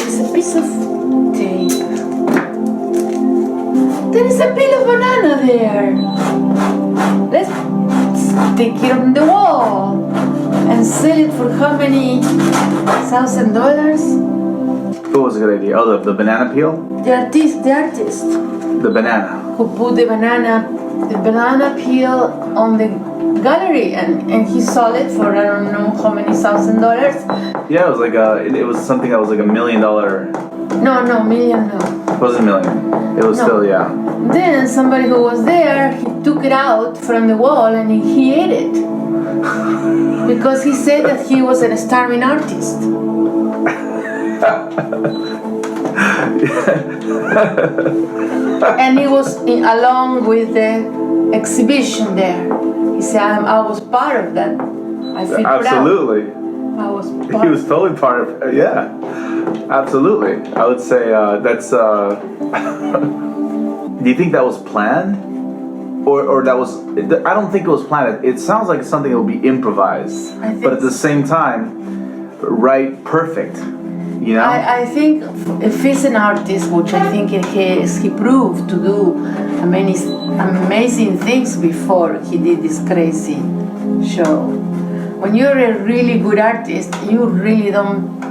It's a piece of tape. There is a peel of banana there. Let's stick it on the wall and sell it for how many $1,000? What was a good idea? Oh, the banana peel? The artist. The banana. Who put the banana peel on the gallery and he sold it for I don't know how many $1,000. Yeah, it was like it was something that was like $1 million. No, million no. It wasn't a million. It was still, yeah. Then somebody who was there, he took it out from the wall and he ate it. Because he said that he was a starving artist. And he was along with the exhibition there. He said, I was part of that. I feel Absolutely. proud. I was part. He was totally part of it. Yeah. Absolutely. I would say that's... Do you think that was planned? Or that was... I don't think it was planned. It sounds like something that will be improvised. But at the same time, perfect. You know? I think if he's an artist, which I think he proved to do many amazing things before he did this crazy show. When you're a really good artist, you really don't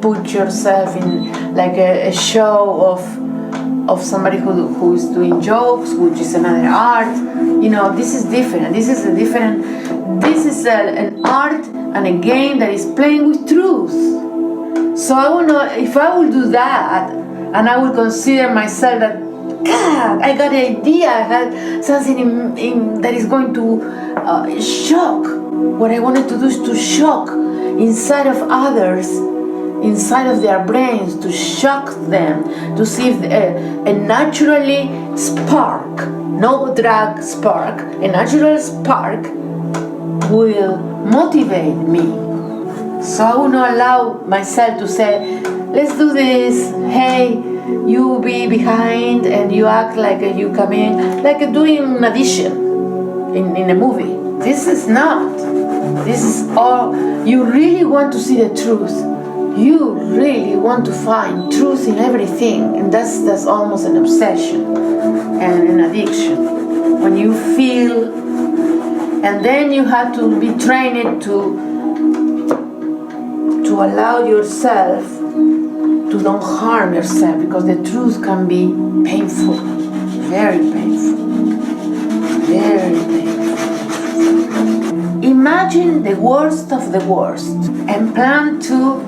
put yourself in like a show of somebody who is doing jokes, which is another art. You know, this is different. This is an art and a game that is playing with truth. So I would know if I would do that, and I would consider myself that, God, I got an idea, I had something that is going to shock. What I wanted to do is to shock inside of others, inside of their brains, to shock them, to see if a naturally spark, no drug spark, a natural spark will motivate me. So I will not allow myself to say, let's do this, hey, you be behind and you act like you come in, like doing an audition in a movie. This is not. This is all. You really want to see the truth. You really want to find truth in everything, and that's almost an obsession and an addiction. When you feel, and then you have to be trained to allow yourself to don't harm yourself, because the truth can be painful, very painful, very painful. Imagine the worst of the worst and plan to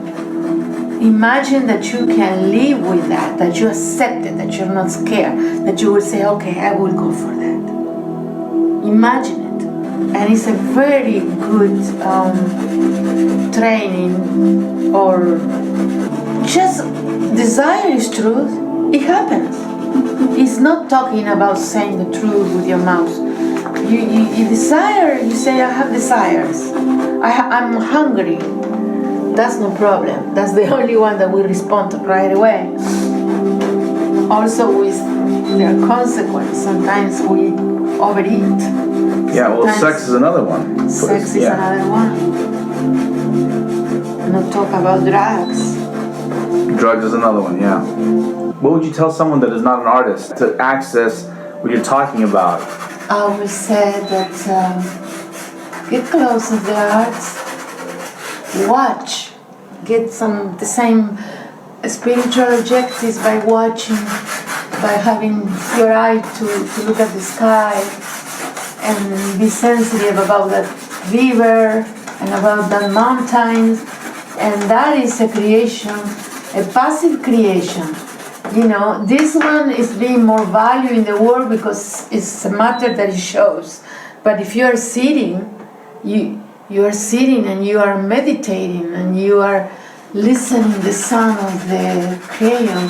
imagine that you can live with that you accept it, that you're not scared, that you will say, okay, I will go for that. Imagine it. And it's a very good training, or just desire is truth. It happens. It's not talking about saying the truth with your mouth. You desire, you say, I have desires. I'm hungry. That's no problem. That's the only one that will respond right away. Also with their consequence, sometimes we overeat. Yeah, well, sex is another one. Sex is another one. Not talk about drugs. Drugs is another one, yeah. What would you tell someone that is not an artist to access what you're talking about? I would say that get close to the arts, watch, get the same spiritual objectives by watching, by having your eye to look at the sky and be sensitive about that river and about that mountains. And that is a creation, a passive creation. You know, this one is being more value in the world because it's a matter that it shows. But if you are sitting, you are sitting and you are meditating and you are listening the sound of the crayon.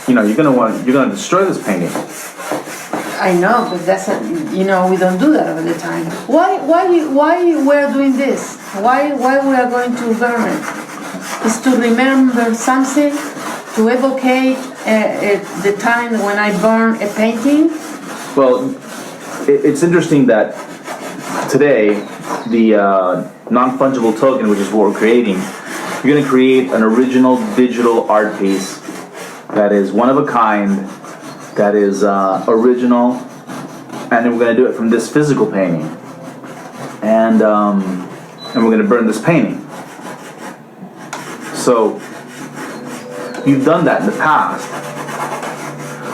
You know, you're gonna destroy this painting. I know, but that's we don't do that all the time. Why we are doing this? Why we are going to burn it? It's to remember something, to evocate the time when I burn a painting. Well, it's interesting that today the non-fungible token, which is what we're creating, You're gonna create an original digital art piece that is one of a kind, that is original, and then we're gonna do it from this physical painting, and we're gonna burn this painting. So you've done that in the past.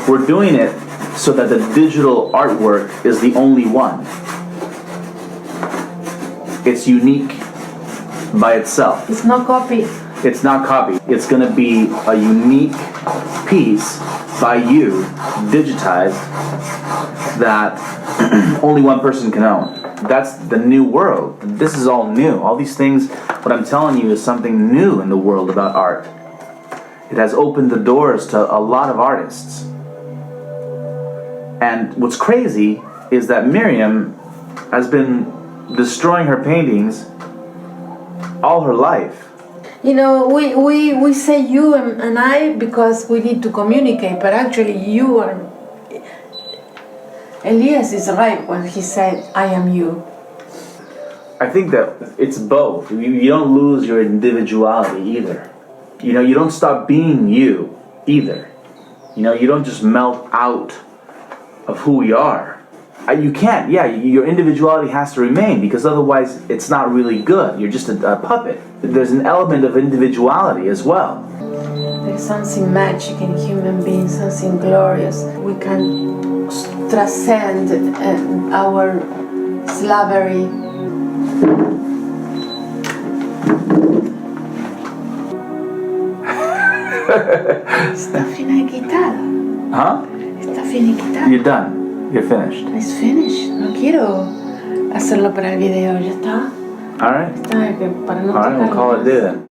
We're doing it so that the digital artwork is the only one. It's unique by itself. It's not copy. It's not copied. It's going to be a unique piece by you, digitized, that only one person can own. That's the new world. This is all new. All these things, what I'm telling you is something new in the world about art. It has opened the doors to a lot of artists. And what's crazy is that Miriam has been destroying her paintings all her life. You know, we say you and I because we need to communicate, but actually you are... Elias is right when he said, I am you. I think that it's both. You don't lose your individuality either. You know, you don't stop being you either. You know, you don't just melt out of who we are. You can't, your individuality has to remain, because otherwise it's not really good. You're just a puppet. There's an element of individuality as well. There's something magic in human beings, something glorious. We can transcend our slavery. Está finiquitado. Huh? Está finiquitado. You're done. You're finished. It's finished. No quiero hacerlo para el video, ya está. All right. Para no All right, we'll tocarlo call it más. a day then.